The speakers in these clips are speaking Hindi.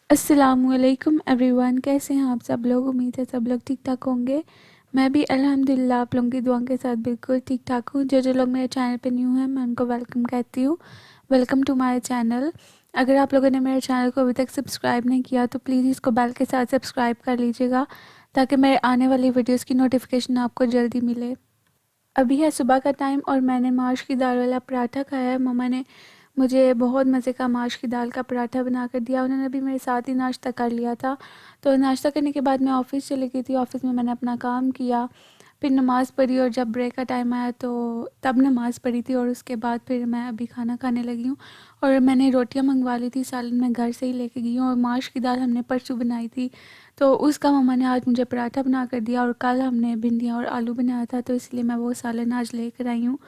अस्सलामुअलैकुम एवरीवन, कैसे हैं आप सब लोग। उम्मीद है सब लोग ठीक ठाक होंगे। मैं भी अल्हम्दुलिल्लाह आप लोगों की दुआ के साथ बिल्कुल ठीक ठाक हूँ। जो जो लोग मेरे चैनल पे न्यू हैं मैं उनको वेलकम कहती हूँ। Welcome to my channel. अगर आप लोगों ने मेरे चैनल को अभी तक सब्सक्राइब नहीं किया तो प्लीज़ इसको बेल के साथ सब्सक्राइब कर लीजिएगा, ताकि मेरे आने वाली वीडियोज़ की नोटिफिकेशन आपको जल्दी मिले। अभी है सुबह का टाइम और मैंने माश की दाल वाला पराठा खाया है। मम्मा ने मुझे बहुत मज़े का माश की दाल का पराठा बना कर दिया। उन्होंने भी मेरे साथ ही नाश्ता कर लिया था। तो नाश्ता करने के बाद मैं ऑफ़िस चली गई थी। ऑफ़िस में मैंने अपना काम किया, फिर नमाज़ पढ़ी और जब ब्रेक का टाइम आया तो तब नमाज़ पढ़ी थी और उसके बाद फिर मैं अभी खाना खाने लगी हूँ। और मैंने रोटियां मंगवा ली थी, सालन मैं घर से ही लेके गई हूँ। और माश की दाल हमने परसों बनाई थी, तो उसका मम्मा ने आज मुझे पराठा बना कर दिया। और कल हमने भिंडियाँ और आलू बनाया था, तो इसलिए मैं वो सालन आज लेकर आई हूँ।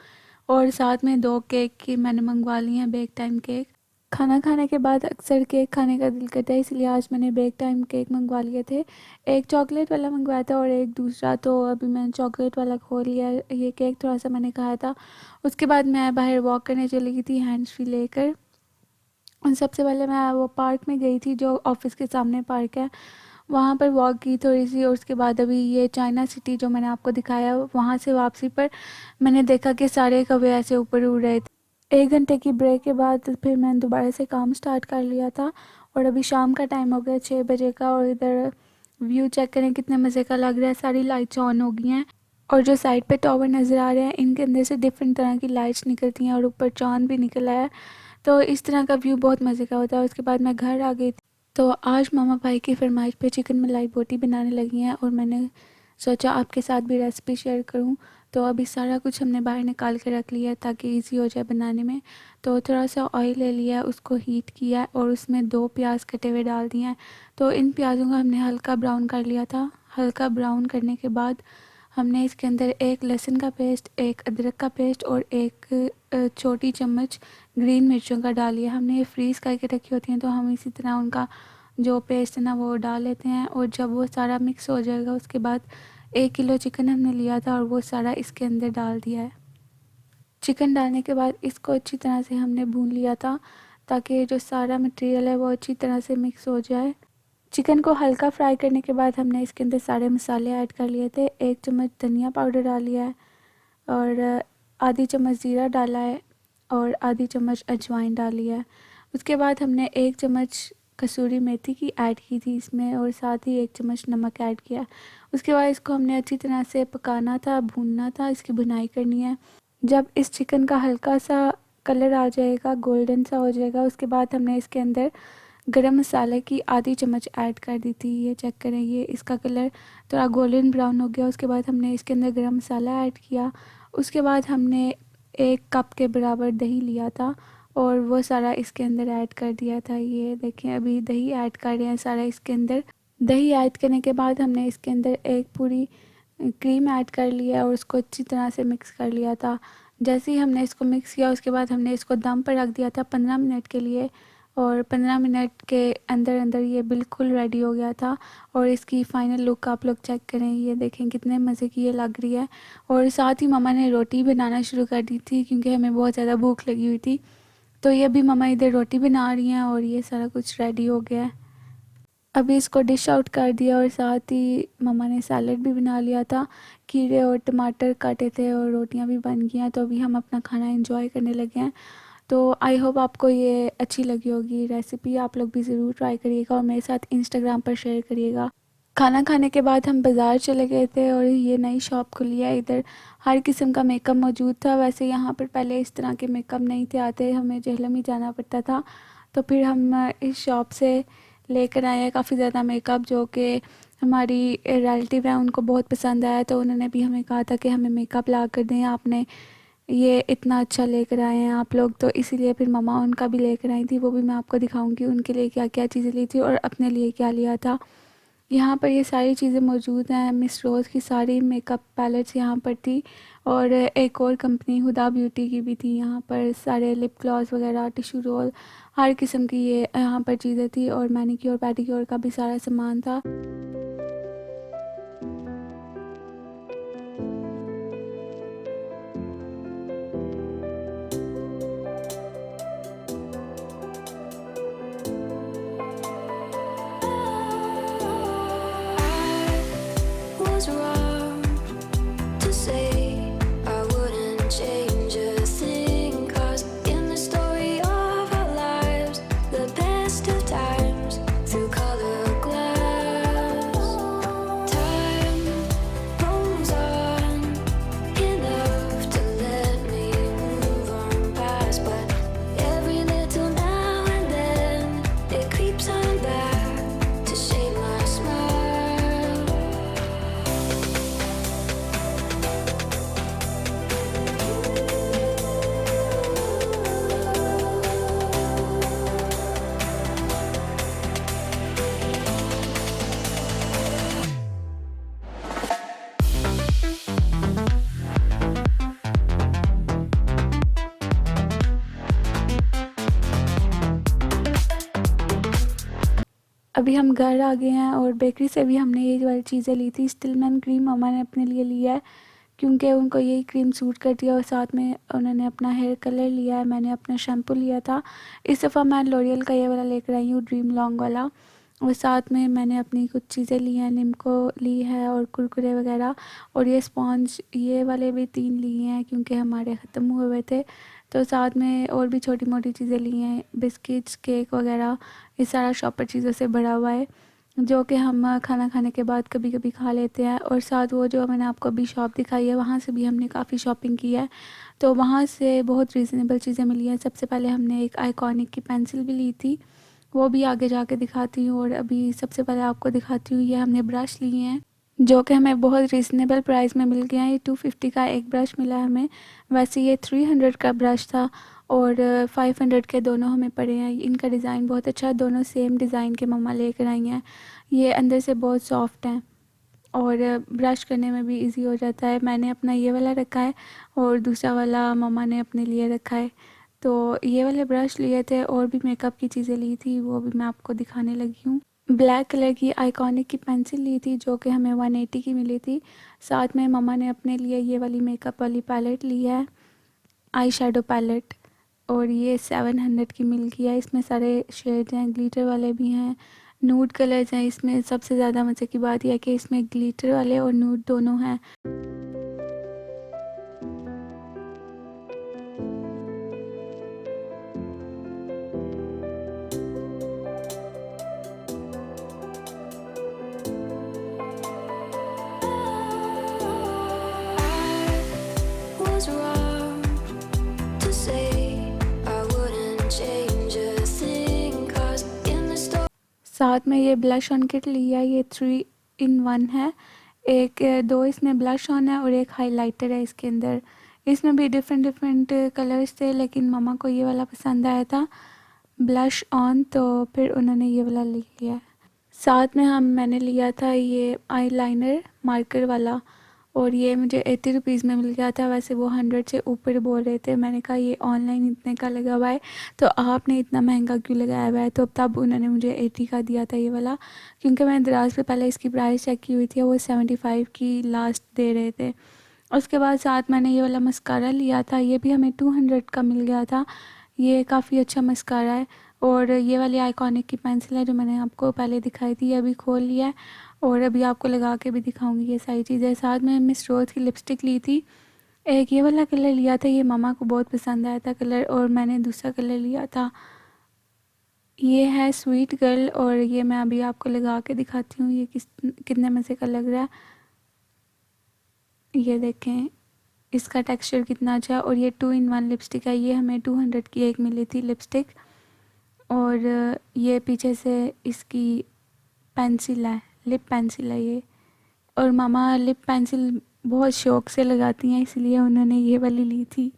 और साथ में 2 केक की मैंने मंगवा लिए हैं, बेक टाइम केक। खाना खाने के बाद अक्सर केक खाने का दिल करता है, इसलिए आज मैंने बेक टाइम केक मंगवा लिए थे। एक चॉकलेट वाला मंगवाया था और एक दूसरा, तो अभी मैंने चॉकलेट वाला खोल लिया। ये केक थोड़ा सा मैंने खाया था। उसके बाद मैं बाहर वॉक करने चली गई थी हैंड्स फ्री लेकर। और सबसे पहले मैं वो पार्क में गई थी जो ऑफिस के सामने पार्क है, वहाँ पर वॉक की थोड़ी सी। और उसके बाद अभी ये चाइना सिटी जो मैंने आपको दिखाया, वहाँ से वापसी पर मैंने देखा कि सारे कौवे ऐसे ऊपर उड़ रहे थे। 1 घंटे की ब्रेक के बाद फिर मैंने दोबारा से काम स्टार्ट कर लिया था। और अभी शाम का टाइम हो गया 6 बजे का, और इधर व्यू चेक करें कितने मज़े का लग रहा है। सारी लाइट्स ऑन हो गई हैं और जो साइड पे टावर नज़र आ रहे हैं इनके अंदर से डिफरेंट तरह की लाइट्स निकलती हैं और ऊपर चांद भी निकला है। तो इस तरह का व्यू बहुत मज़े का होता है। उसके बाद मैं घर आ गई थी, तो आज मामा भाई की फरमाइश पे चिकन मलाई बोटी बनाने लगी हैं और मैंने सोचा आपके साथ भी रेसिपी शेयर करूं। तो अभी सारा कुछ हमने बाहर निकाल के रख लिया है ताकि इजी हो जाए बनाने में। तो थोड़ा सा ऑयल ले लिया है, उसको हीट किया है और उसमें 2 प्याज कटे हुए डाल दिए हैं। तो इन प्याज़ों को हमने हल्का ब्राउन कर लिया था। हल्का ब्राउन करने के बाद हमने इसके अंदर एक लहसुन का पेस्ट, एक अदरक का पेस्ट और एक छोटी चम्मच ग्रीन मिर्चों का डाल लिया। हमने ये फ्रीज़ करके रखी होती हैं, तो हम इसी तरह उनका जो पेस्ट है ना वो डाल लेते हैं। और जब वो सारा मिक्स हो जाएगा उसके बाद 1 किलो चिकन हमने लिया था और वो सारा इसके अंदर डाल दिया है। चिकन डालने के बाद इसको अच्छी तरह से हमने भून लिया था, ताकि जो सारा मटेरियल है वो अच्छी तरह से मिक्स हो जाए। चिकन को हल्का फ्राई करने के बाद हमने इसके अंदर सारे मसाले ऐड कर लिए थे। 1 चम्मच धनिया पाउडर डाल लिया है और आधी चम्मच ज़ीरा डाला है और आधी चम्मच अजवाइन डाल लिया है। उसके बाद हमने 1 चम्मच कसूरी मेथी की ऐड की थी इसमें और साथ ही 1 चम्मच नमक ऐड किया। उसके बाद इसको हमने अच्छी तरह से पकाना था, भूनना था, इसकी भुनाई करनी है। जब इस चिकन का हल्का सा कलर आ जाएगा, गोल्डन सा हो जाएगा, उसके बाद हमने इसके अंदर गरम मसाले की आधी चम्मच ऐड कर दी थी। ये चेक करें, ये इसका कलर थोड़ा गोल्डन ब्राउन हो गया। उसके बाद हमने इसके अंदर गरम मसाला ऐड किया। उसके बाद हमने 1 कप के बराबर दही लिया था और वो सारा इसके अंदर ऐड कर दिया था। ये देखें, अभी दही ऐड कर रहे हैं सारा इसके अंदर। दही ऐड करने के बाद हमने इसके अंदर एक पूरी क्रीम ऐड कर लिया और उसको अच्छी तरह से मिक्स कर लिया था। जैसे ही हमने इसको मिक्स किया उसके बाद हमने इसको दम पर रख दिया था 15 मिनट के लिए। और 15 मिनट के अंदर अंदर ये बिल्कुल रेडी हो गया था। और इसकी फ़ाइनल लुक आप लोग चेक करें, ये देखें कितने मज़े की ये लग रही है। और साथ ही मम्मा ने रोटी बनाना शुरू कर दी थी क्योंकि हमें बहुत ज़्यादा भूख लगी हुई थी। तो ये अभी मम्मा इधर रोटी बना रही हैं और ये सारा कुछ रेडी हो गया है। अभी इसको डिश आउट कर दिया और साथ ही मम्मा ने सैलड भी बना लिया था। खीरे और टमाटर काटे थे और रोटियां भी बन गई हैं। तो अभी हम अपना खाना एंजॉय करने लगे हैं। तो आई होप आपको ये अच्छी लगी होगी रेसिपी। आप लोग भी ज़रूर ट्राई करिएगा और मेरे साथ इंस्टाग्राम पर शेयर करिएगा। खाना खाने के बाद हम बाज़ार चले गए थे और ये नई शॉप खुली है। इधर हर किस्म का मेकअप मौजूद था। वैसे यहाँ पर पहले इस तरह के मेकअप नहीं थे आते, हमें जहलम ही जाना पड़ता था। तो फिर हम इस शॉप से लेकर आए हैं काफ़ी ज़्यादा मेकअप, जो कि हमारी रिलेटिव है उनको बहुत पसंद आया। तो उन्होंने भी हमें कहा था कि हमें मेकअप ला कर दें, आपने ये इतना अच्छा लेकर आए हैं आप लोग। तो इसीलिए फिर मम्मा उनका भी लेकर आई थी, वो भी मैं आपको दिखाऊंगी उनके लिए क्या क्या चीज़ें ली थी और अपने लिए क्या लिया था। यहाँ पर ये सारी चीज़ें मौजूद हैं। मिस रोज़ की सारी मेकअप पैलेट्स यहाँ पर थी और एक और कंपनी हुदा ब्यूटी की भी थी। यहाँ पर सारे लिप ग्लॉस वगैरह, टिश्यू रोल, हर किस्म की ये यहाँ पर चीज़ें थी और मैनिक्योर पैडिक्योर का भी सारा सामान था। अभी हम घर आ गए हैं और बेकरी से भी हमने ये वाली चीज़ें ली थी। स्टिलमैन क्रीम मम्मा ने अपने लिए लिया है क्योंकि उनको यही क्रीम सूट करती है, और साथ में उन्होंने अपना हेयर कलर लिया है, मैंने अपना शैम्पू लिया था। इस दफ़ा मैं लॉरियल का ये वाला लेकर आई हूँ, ड्रीम लॉन्ग वाला। और साथ में मैंने अपनी कुछ चीज़ें ली हैं, निम्को ली है और कुरकुरे वगैरह, और ये स्पॉन्ज ये वाले भी 3 लिए हैं क्योंकि हमारे ख़त्म हुए हुए थे। तो साथ में और भी छोटी मोटी चीज़ें ली हैं, बिस्किट्स, केक वगैरह। ये सारा शॉपर चीज़ों से भरा हुआ है जो कि हम खाना खाने के बाद कभी कभी खा लेते हैं। और साथ वो जो मैंने आपको अभी शॉप दिखाई है वहाँ से भी हमने काफ़ी शॉपिंग की है, तो वहाँ से बहुत रीज़नेबल चीज़ें मिली हैं। सबसे पहले हमने एक आइकॉनिक की पेंसिल भी ली थी, वो भी आगे जाके दिखाती हूँ। और अभी सबसे पहले आपको दिखाती हूँ, ये हमने ब्रश लिए हैं जो कि हमें बहुत रीज़नेबल प्राइस में मिल गया है। ये 250 का एक ब्रश मिला है हमें, वैसे ये 300 का ब्रश था और 500 के दोनों हमें पड़े हैं। इनका डिज़ाइन बहुत अच्छा है, दोनों सेम डिज़ाइन के मम्मा लेकर आई हैं। ये अंदर से बहुत सॉफ्ट हैं और ब्रश करने में भी इजी हो जाता है। मैंने अपना ये वाला रखा है और दूसरा वाला मम्मा ने अपने लिए रखा है। तो ये वाले ब्रश लिए थे और भी मेकअप की चीज़ें ली थी, वो भी मैं आपको दिखाने लगी हूँ। ब्लैक कलर की आइकॉनिक की पेंसिल ली थी जो कि हमें 180 की मिली थी। साथ में मम्मा ने अपने लिए ये वाली मेकअप वाली पैलेट ली है, आई शेडो पैलेट, और ये 700 की मिल गई है। इसमें सारे शेड्स हैं, ग्लिटर वाले भी हैं, नूड कलर्स हैं। इसमें सबसे ज़्यादा मज़े की बात यह है कि इसमें ग्लिटर वाले और नूड दोनों हैं। Was wrong to say I wouldn't change a thing, 'cause in the store साथ में ये ब्लश ऑन किट लिया है, ये 3 in 1 है। एक दो इसमें ब्लश ऑन है और एक हाइलाइटर है इसके अंदर। इसमें भी डिफरेंट डिफरेंट कलर्स थे लेकिन मम्मा को ये वाला पसंद आया था ब्लश ऑन, तो फिर उन्होंने ये वाला ले लिया। साथ में मैंने लिया था ये आईलाइनर मार्कर वाला, और ये मुझे 80 रुपीज़ में मिल गया था। वैसे वो 100 से ऊपर बोल रहे थे। मैंने कहा ये ऑनलाइन इतने का लगा हुआ है तो आपने इतना महंगा क्यों लगाया हुआ है, तो तब उन्होंने मुझे 80 का दिया था ये वाला, क्योंकि मैंने दराज पे पहले इसकी प्राइस चेक की हुई थी, वो 75 की लास्ट दे रहे थे। उसके बाद साथ मैंने ये वाला मस्कारा लिया था, ये भी हमें 200 का मिल गया था। ये काफ़ी अच्छा मस्कारा है। और ये वाली आइकॉनिक की पेंसिल है जो मैंने आपको पहले दिखाई थी, अभी खोल लिया है और अभी आपको लगा के भी दिखाऊंगी ये सारी चीज़ें। साथ में मिस रोज़ की लिपस्टिक ली थी, एक ये वाला कलर लिया था, ये मामा को बहुत पसंद आया था कलर, और मैंने दूसरा कलर लिया था, ये है स्वीट गर्ल, और ये मैं अभी आपको लगा के दिखाती हूँ ये कितने मज़े का लग रहा है। ये देखें इसका टेक्सचर कितना अच्छा है। और ये 2 in 1 लिपस्टिक है, ये हमें 200 की एक मिली थी लिपस्टिक। और ये पीछे से इसकी पेंसिल है, लिप पेंसिल है ये, और मामा लिप पेंसिल बहुत शौक से लगाती हैं इसलिए उन्होंने ये वाली ली थी।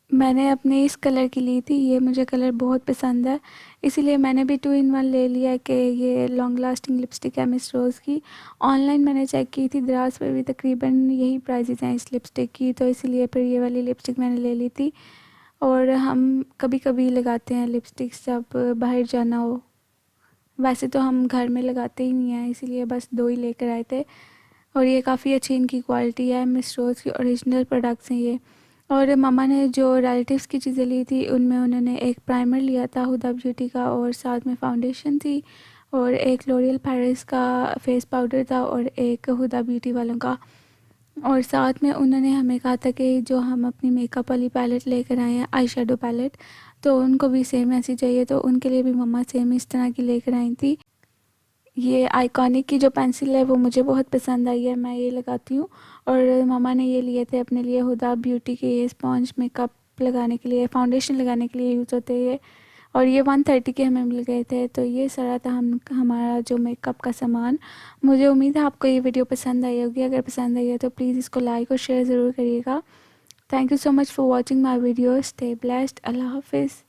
मैंने अपने इस कलर की ली थी, ये मुझे कलर बहुत पसंद है इसीलिए मैंने भी 2 in 1 ले लिया कि ये लॉन्ग लास्टिंग लिपस्टिक है मिस रोज़ की। ऑनलाइन मैंने चेक की थी, दराज पे भी तकरीबन यही प्राइसेस हैं इस लिपस्टिक की, तो इसलिए फिर ये वाली लिपस्टिक मैंने ले ली थी। और हम कभी कभी लगाते हैं लिपस्टिक्स जब बाहर जाना हो, वैसे तो हम घर में लगाते ही नहीं हैं, इसीलिए बस 2 ही लेकर आए थे। और ये काफ़ी अच्छी इनकी क्वालिटी है, मिस रोज़ की ओरिजिनल प्रोडक्ट्स हैं ये। और मम्मा ने जो रिलेटिव्स की चीज़ें ली थी उनमें उन्होंने एक प्राइमर लिया था हुदा ब्यूटी का, और साथ में फाउंडेशन थी, और एक लॉरियल पेरिस का फेस पाउडर था, और एक हुदा ब्यूटी वालों का। और साथ में उन्होंने हमें कहा था कि जो हम अपनी मेकअप वाली पैलेट लेकर आए हैं, आई शेडो पैलेट, तो उनको भी सेम ऐसी चाहिए, तो उनके लिए भी मम्मा सेम इस तरह की लेकर आई थी। ये आइकॉनिक की जो पेंसिल है वो मुझे बहुत पसंद आई है, मैं ये लगाती हूँ। और मम्मा ने ये लिए थे अपने लिए हुदा ब्यूटी के, ये स्पॉन्ज मेकअप लगाने के लिए, फाउंडेशन लगाने के लिए यूज़ होते हैं ये, और ये 130 के हमें मिल गए थे। तो ये सारा था हमारा जो मेकअप का सामान। मुझे उम्मीद है आपको ये वीडियो पसंद आई होगी, अगर पसंद आई है तो प्लीज़ इसको लाइक और शेयर ज़रूर करिएगा। Thank you so much for watching my video, stay blessed, अल्लाह हाफिज़।